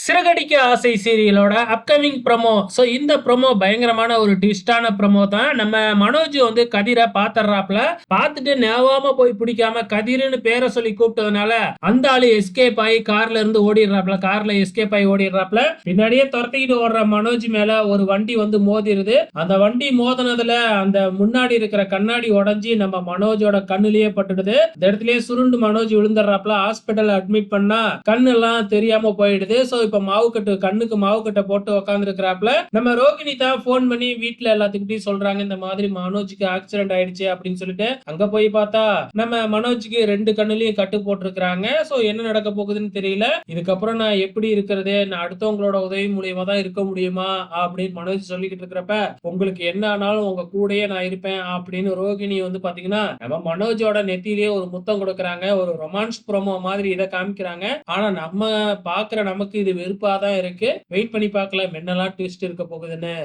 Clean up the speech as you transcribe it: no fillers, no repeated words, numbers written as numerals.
சிறகடிக்க ஆசை சீரியலோட upcoming promo. இந்த promo பயங்கரமான ஒரு ட்விஸ்டான ப்ரோமோ தான். நம்ம மனோஜ் வந்து கதிர பாத்துடுறாப்ல. பாத்துட்டு நேவாம போய் பிடிக்காம கதிர்னு பேரை சொல்லி கூப்பிட்டதுனால அந்த ஆளு எஸ்கேப் ஆகி கார்ல இருந்து ஓடிடுறாப்ல. கார்ல எஸ்கேப் ஆகி ஓடிடுறாப்ல. பின்னாடியே துரத்திக்கிட்டு ஓடுற மனோஜ் மேல ஒரு வண்டி வந்து மோதிருது. அந்த வண்டி மோதினதுல அந்த முன்னாடி இருக்கிற கண்ணாடி உடைஞ்சி நம்ம மனோஜோட கண்ணுலயே பட்டுடுது. இந்த இடத்துலயே சுருண்டு மனோஜ் விழுந்துடுறாப்ல. ஹாஸ்பிட்டல் அட்மிட் பண்ணா கண்ணு எல்லாம் தெரியாம போயிடுது. இப்ப மாவுக்கட்டு கண்ணுக்கு மாவுக்கட்டை போட்டு உட்கார்ந்து இருக்கிறாப்ல. நம்ம ரோகிணி தான் போன் பண்ணி வீட்டுல எல்லாத்துக்கிட்டையும் சொல்றாங்க, இந்த மாதிரி மனோஜுக்கு ஆக்சிடென்ட் ஆயிடுச்சு அப்படின்னு சொல்லிட்டு. அங்க போய் பார்த்தா நம்ம மனோஜுக்கு 2 கண்ணுலயும் கட்டு போட்டிருக்கிறாங்க. என்ன நடக்க போகுதுன்னு தெரியல. இதுக்கப்புறம் நான் எப்படி இருக்கிறது, நான் அடுத்தவங்களோட உதவி மூலியமா தான் இருக்க முடியுமா அப்படின்னு மனோஜ் சொல்லிக்கிட்டு இருக்கிறப்ப, உங்களுக்கு என்ன ஆனாலும் உங்க கூடயே நான் இருப்பேன் அப்படின்னு ரோகிணி வந்து பாத்தீங்கன்னா நம்ம மனோஜோட நெத்தியிலேயே ஒரு முத்தம் கொடுக்கறாங்க. ஒரு ரொமான்ஸ் ப்ரோமோ மாதிரி இதை காமிக்கிறாங்க. ஆனா நம்ம பாக்குற நமக்கு இது வெறுப்பா தான் இருக்கு. வெயிட் பண்ணி பார்க்கலாம் என்னெல்லாம் ட்விஸ்ட் இருக்க போகுதுன்னு.